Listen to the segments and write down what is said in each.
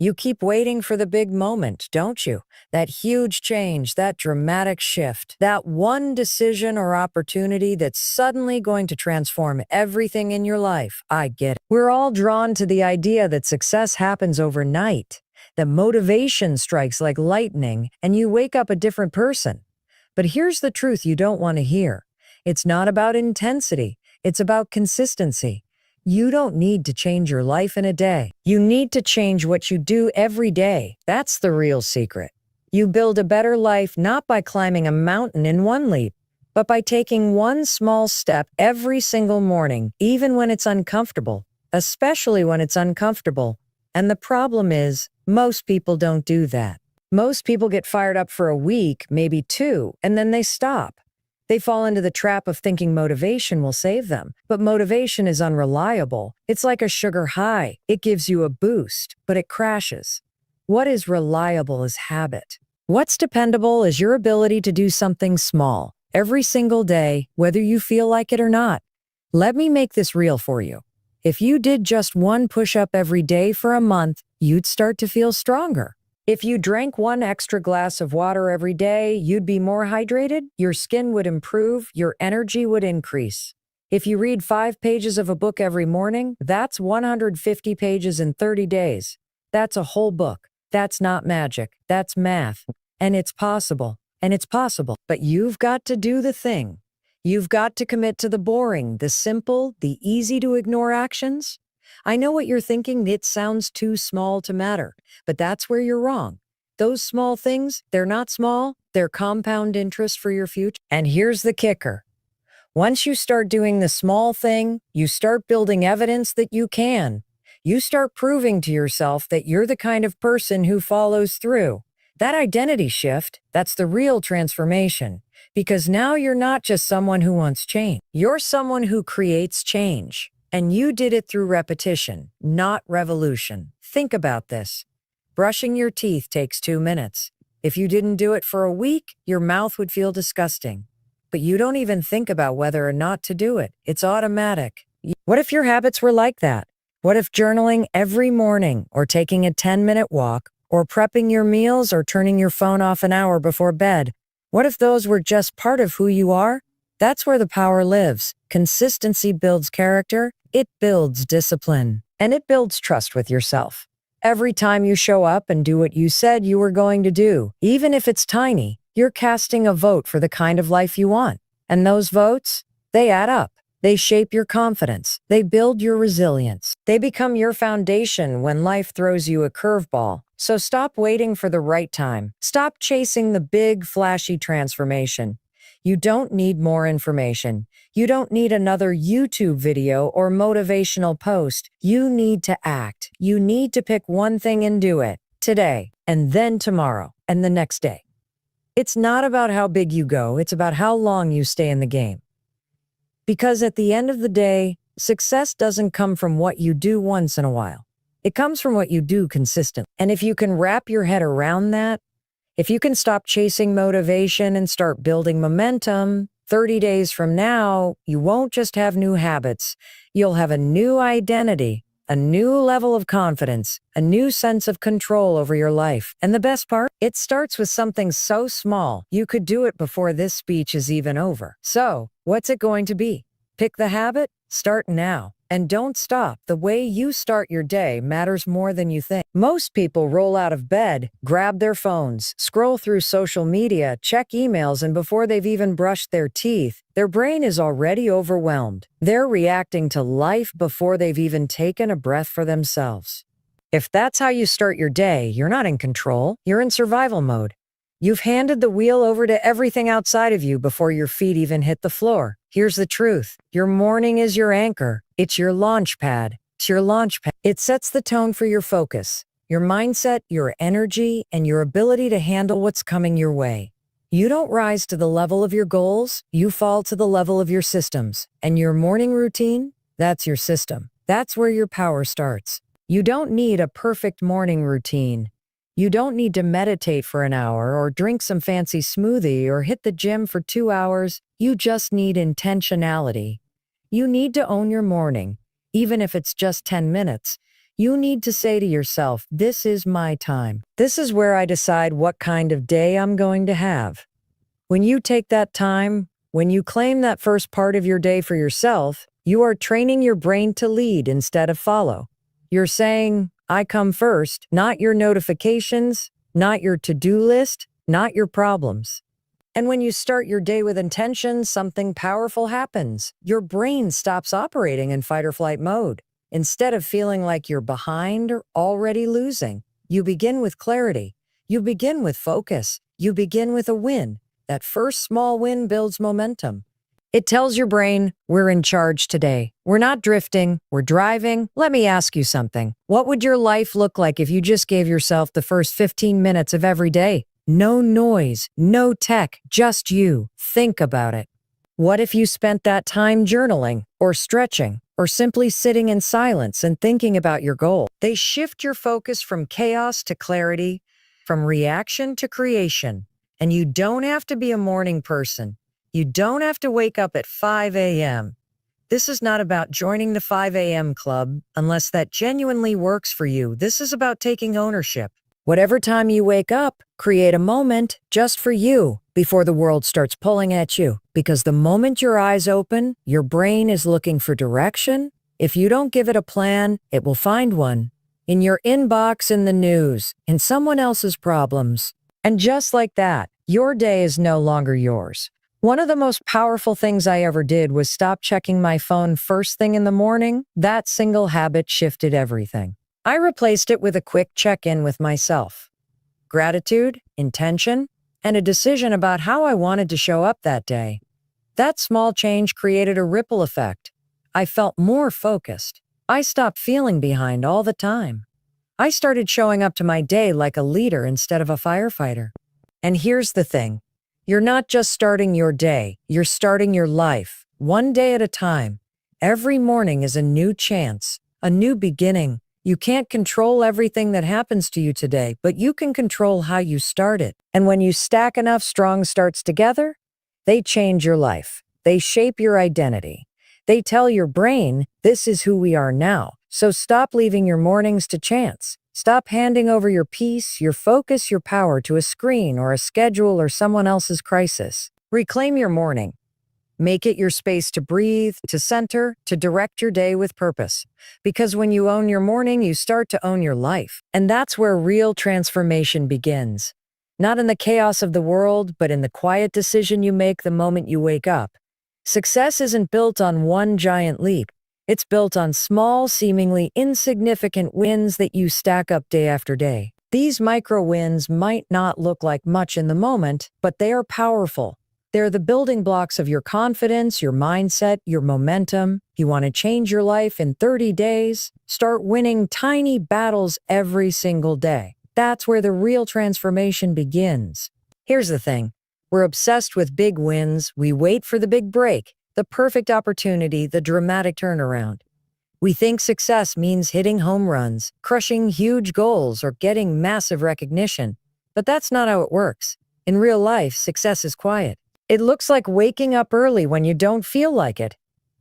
You keep waiting for the big moment, don't you? That huge change, that dramatic shift, that one decision or opportunity that's suddenly going to transform everything in your life. I get it. We're all drawn to the idea that success happens overnight, that motivation strikes like lightning, and you wake up a different person. But here's the truth you don't want to hear. It's not about intensity. It's about consistency. You don't need to change your life in a day. You need to change what you do every day. That's the real secret. You build a better life not by climbing a mountain in one leap, but by taking one small step every single morning, even when it's uncomfortable, especially when it's uncomfortable. And the problem is, most people don't do that. Most people get fired up for a week, maybe two, and then they stop. They fall into the trap of thinking motivation will save them. But motivation is unreliable. It's like a sugar high. It gives you a boost, but it crashes. What is reliable is habit. What's dependable is your ability to do something small every single day, whether you feel like it or not. Let me make this real for you. If you did just one push-up every day for a month, you'd start to feel stronger. If you drank one extra glass of water every day, you'd be more hydrated, your skin would improve, your energy would increase. If you read 5 pages of a book every morning, that's 150 pages in 30 days. That's a whole book. That's not magic. That's math. And it's possible. But you've got to do the thing. You've got to commit to the boring, the simple, the easy-to-ignore actions. I know what you're thinking, it sounds too small to matter, but that's where you're wrong. Those small things, they're not small, they're compound interest for your future. And here's the kicker. Once you start doing the small thing, you start building evidence that you can. You start proving to yourself that you're the kind of person who follows through. That identity shift, that's the real transformation. Because now you're not just someone who wants change. You're someone who creates change. And you did it through repetition, not revolution. Think about this. Brushing your teeth takes 2 minutes. If you didn't do it for a week, your mouth would feel disgusting. But you don't even think about whether or not to do it. It's automatic. What if your habits were like that? What if journaling every morning, or taking a 10-minute walk, or prepping your meals, or turning your phone off an hour before bed? What if those were just part of who you are? That's where the power lives. Consistency builds character, it builds discipline, and it builds trust with yourself. Every time you show up and do what you said you were going to do, even if it's tiny, you're casting a vote for the kind of life you want. And those votes, they add up. They shape your confidence. They build your resilience. They become your foundation when life throws you a curveball. So stop waiting for the right time. Stop chasing the big, flashy transformation. You don't need more information. You don't need another YouTube video or motivational post. You need to act. You need to pick one thing and do it. Today, and then tomorrow, and the next day. It's not about how big you go, it's about how long you stay in the game. Because at the end of the day, success doesn't come from what you do once in a while. It comes from what you do consistently. And if you can wrap your head around that, if you can stop chasing motivation and start building momentum, 30 days from now, you won't just have new habits. You'll have a new identity, a new level of confidence, a new sense of control over your life. And the best part, it starts with something so small, you could do it before this speech is even over. So, what's it going to be? Pick the habit, start now. And don't stop. The way you start your day matters more than you think. Most people roll out of bed, grab their phones, scroll through social media, check emails, and before they've even brushed their teeth, their brain is already overwhelmed. They're reacting to life before they've even taken a breath for themselves. If that's how you start your day, you're not in control. You're in survival mode. You've handed the wheel over to everything outside of you before your feet even hit the floor. Here's the truth. Your morning is your anchor. It's your launch pad. It sets the tone for your focus, your mindset, your energy, and your ability to handle what's coming your way. You don't rise to the level of your goals, you fall to the level of your systems. And your morning routine, that's your system. That's where your power starts. You don't need a perfect morning routine. You don't need to meditate for an hour or drink some fancy smoothie or hit the gym for 2 hours. You just need intentionality. You need to own your morning, even if it's just 10 minutes. You need to say to yourself, this is my time. This is where I decide what kind of day I'm going to have. When you take that time, when you claim that first part of your day for yourself, you are training your brain to lead instead of follow. You're saying, I come first, not your notifications, not your to-do list, not your problems. And when you start your day with intention, something powerful happens. Your brain stops operating in fight or flight mode. Instead of feeling like you're behind or already losing, you begin with clarity. You begin with focus. You begin with a win. That first small win builds momentum. It tells your brain, we're in charge today. We're not drifting, we're driving. Let me ask you something. What would your life look like if you just gave yourself the first 15 minutes of every day? No noise, no tech, just you. Think about it. What if you spent that time journaling or stretching or simply sitting in silence and thinking about your goal? They shift your focus from chaos to clarity, from reaction to creation. And you don't have to be a morning person. You don't have to wake up at 5 a.m. This is not about joining the 5 a.m. club unless that genuinely works for you. This is about taking ownership. Whatever time you wake up, create a moment just for you before the world starts pulling at you. Because the moment your eyes open, your brain is looking for direction. If you don't give it a plan, it will find one. In your inbox, in the news, in someone else's problems. And just like that, your day is no longer yours. One of the most powerful things I ever did was stop checking my phone first thing in the morning. That single habit shifted everything. I replaced it with a quick check-in with myself. Gratitude, intention, and a decision about how I wanted to show up that day. That small change created a ripple effect. I felt more focused. I stopped feeling behind all the time. I started showing up to my day like a leader instead of a firefighter. And here's the thing. You're not just starting your day, you're starting your life, one day at a time. Every morning is a new chance, a new beginning. You can't control everything that happens to you today, but you can control how you start it. And when you stack enough strong starts together, they change your life. They shape your identity. They tell your brain, this is who we are now. So stop leaving your mornings to chance. Stop handing over your peace, your focus, your power to a screen or a schedule or someone else's crisis. Reclaim your morning. Make it your space to breathe, to center, to direct your day with purpose. Because when you own your morning, you start to own your life. And that's where real transformation begins. Not in the chaos of the world, but in the quiet decision you make the moment you wake up. Success isn't built on one giant leap. It's built on small, seemingly insignificant wins that you stack up day after day. These micro wins might not look like much in the moment, but they are powerful. They're the building blocks of your confidence, your mindset, your momentum. You want to change your life in 30 days? Start winning tiny battles every single day. That's where the real transformation begins. Here's the thing. We're obsessed with big wins. We wait for the big break. The perfect opportunity, the dramatic turnaround. We think success means hitting home runs, crushing huge goals, or getting massive recognition. But that's not how it works. In real life, success is quiet. It looks like waking up early when you don't feel like it.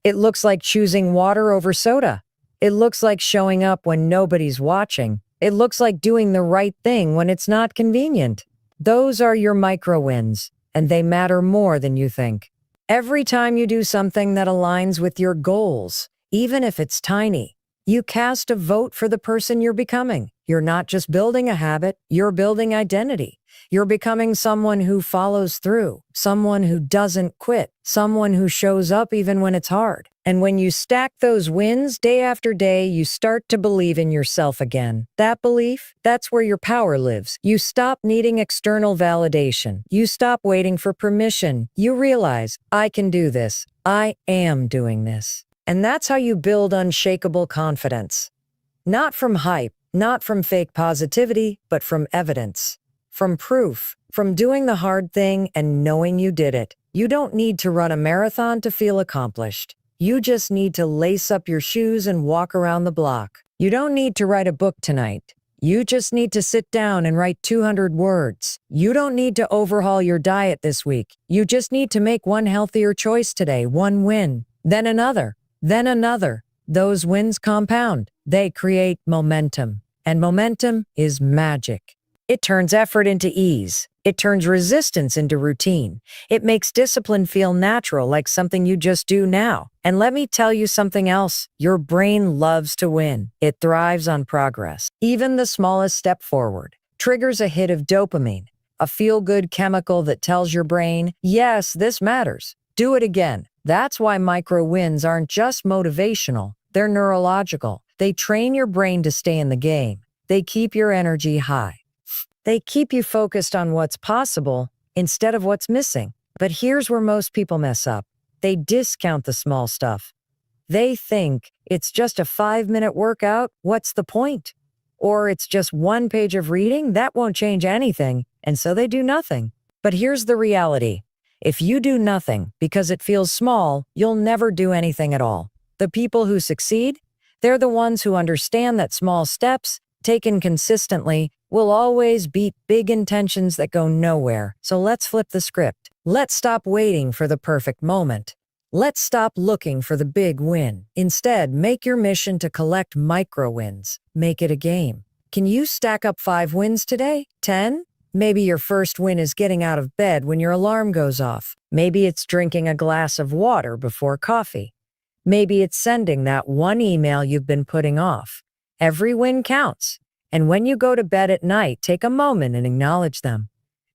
It looks like choosing water over soda. It looks like showing up when nobody's watching. It looks like doing the right thing when it's not convenient. Those are your micro wins, and they matter more than you think. Every time you do something that aligns with your goals, even if it's tiny, you cast a vote for the person you're becoming. You're not just building a habit, you're building identity. You're becoming someone who follows through, someone who doesn't quit, someone who shows up even when it's hard. And when you stack those wins day after day, you start to believe in yourself again. That belief, that's where your power lives. You stop needing external validation. You stop waiting for permission. You realize, I can do this. I am doing this. And that's how you build unshakable confidence. Not from hype, not from fake positivity, but from evidence. From proof, from doing the hard thing and knowing you did it. You don't need to run a marathon to feel accomplished. You just need to lace up your shoes and walk around the block. You don't need to write a book tonight. You just need to sit down and write 200 words. You don't need to overhaul your diet this week. You just need to make one healthier choice today, one win, then another, then another. Those wins compound. They create momentum. And momentum is magic. It turns effort into ease. It turns resistance into routine. It makes discipline feel natural, like something you just do now. And let me tell you something else. Your brain loves to win. It thrives on progress. Even the smallest step forward triggers a hit of dopamine, a feel-good chemical that tells your brain, yes, this matters. Do it again. That's why micro wins aren't just motivational. They're neurological. They train your brain to stay in the game. They keep your energy high. They keep you focused on what's possible instead of what's missing. But here's where most people mess up. They discount the small stuff. They think it's just a 5-minute workout. What's the point? Or it's just one page of reading. That won't change anything. And so they do nothing. But here's the reality. If you do nothing because it feels small, you'll never do anything at all. The people who succeed, they're the ones who understand that small steps, taken consistently, will always beat big intentions that go nowhere. So let's flip the script. Let's stop waiting for the perfect moment. Let's stop looking for the big win. Instead, make your mission to collect micro wins. Make it a game. Can you stack up 5 wins today? 10? Maybe your first win is getting out of bed when your alarm goes off. Maybe it's drinking a glass of water before coffee. Maybe it's sending that one email you've been putting off. Every win counts. And when you go to bed at night, take a moment and acknowledge them.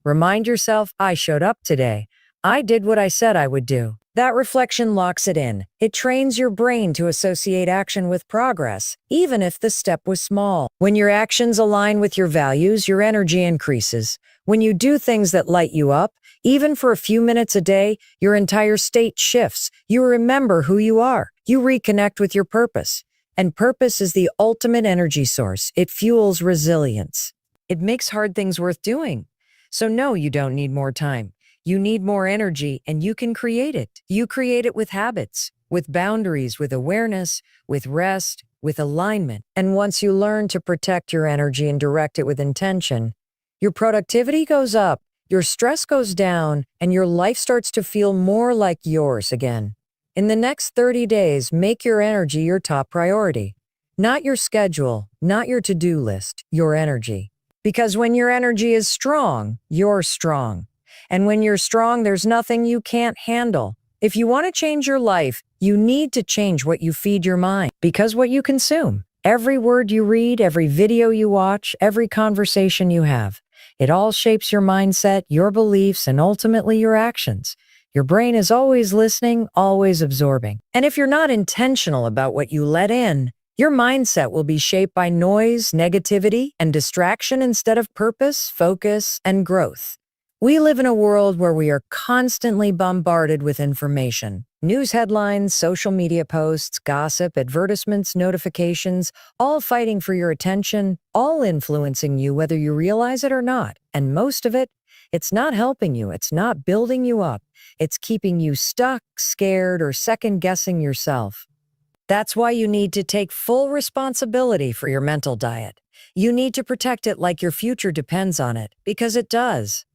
Remind yourself, I showed up today. I did what I said I would do. That reflection locks it in. It trains your brain to associate action with progress, even if the step was small. When your actions align with your values, your energy increases. When you do things that light you up, even for a few minutes a day, your entire state shifts. You remember who you are. You reconnect with your purpose. And purpose is the ultimate energy source. It fuels resilience. It makes hard things worth doing. So no, you don't need more time. You need more energy, and you can create it. You create it with habits, with boundaries, with awareness, with rest, with alignment. And once you learn to protect your energy and direct it with intention, your productivity goes up, your stress goes down, and your life starts to feel more like yours again. In the next 30 days, make your energy your top priority. Not your schedule, not your to-do list, your energy. Because when your energy is strong, you're strong. And when you're strong, there's nothing you can't handle. If you want to change your life, you need to change what you feed your mind. Because what you consume, every word you read, every video you watch, every conversation you have, it all shapes your mindset, your beliefs, and ultimately your actions. Your brain is always listening, always absorbing. And if you're not intentional about what you let in, your mindset will be shaped by noise, negativity, and distraction instead of purpose, focus, and growth. We live in a world where we are constantly bombarded with information. News headlines, social media posts, gossip, advertisements, notifications, all fighting for your attention, all influencing you whether you realize it or not. And most of it, it's not helping you. It's not building you up. It's keeping you stuck, scared, or second-guessing yourself. That's why you need to take full responsibility for your mental diet. You need to protect it like your future depends on it, because it does.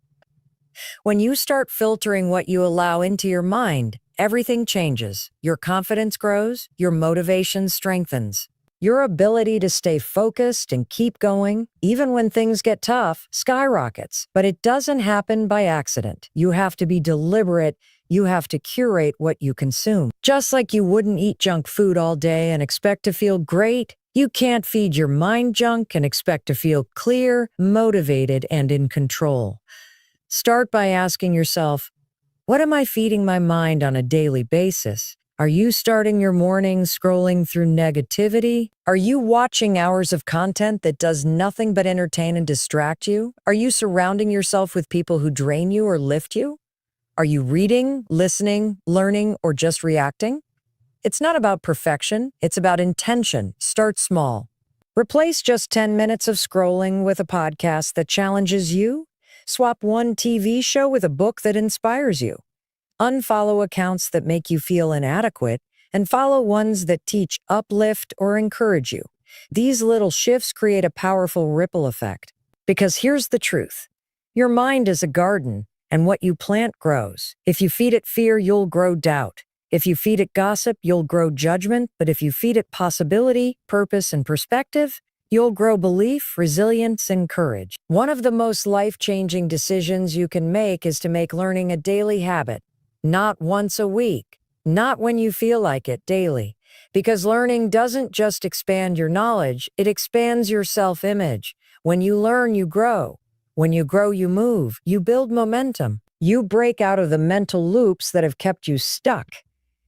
When you start filtering what you allow into your mind, everything changes. Your confidence grows, your motivation strengthens. Your ability to stay focused and keep going, even when things get tough, skyrockets. But it doesn't happen by accident. You have to be deliberate. You have to curate what you consume. Just like you wouldn't eat junk food all day and expect to feel great, you can't feed your mind junk and expect to feel clear, motivated, and in control. Start by asking yourself, what am I feeding my mind on a daily basis? Are you starting your morning scrolling through negativity? Are you watching hours of content that does nothing but entertain and distract you? Are you surrounding yourself with people who drain you or lift you? Are you reading, listening, learning, or just reacting? It's not about perfection. It's about intention. Start small. Replace just 10 minutes of scrolling with a podcast that challenges you. Swap one TV show with a book that inspires you. Unfollow accounts that make you feel inadequate and follow ones that teach, uplift, or encourage you. These little shifts create a powerful ripple effect. Because here's the truth. Your mind is a garden, and what you plant grows. If you feed it fear, you'll grow doubt. If you feed it gossip, you'll grow judgment, but if you feed it possibility, purpose, and perspective, you'll grow belief, resilience, and courage. One of the most life-changing decisions you can make is to make learning a daily habit. Not once a week, not when you feel like it, daily. Because learning doesn't just expand your knowledge, it expands your self-image. When you learn, you grow. When you grow, you move. You build momentum. You break out of the mental loops that have kept you stuck.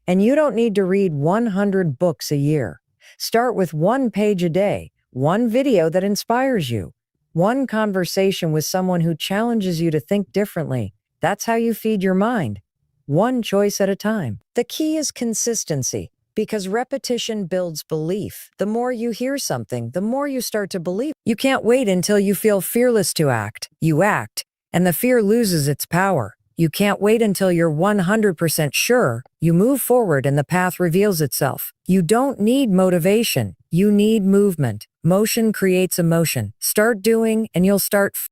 And you don't need to read 100 books a year. Start with 1 page a day, 1 video that inspires you, 1 conversation with someone who challenges you to think differently. That's how you feed your mind, 1 choice at a time. The key is consistency, because repetition builds belief. The more you hear something, the more you start to believe. You can't wait until you feel fearless to act. You act, and the fear loses its power. You can't wait until you're 100% sure. You move forward and the path reveals itself. You don't need motivation. You need movement. Motion creates emotion. Start doing and you'll start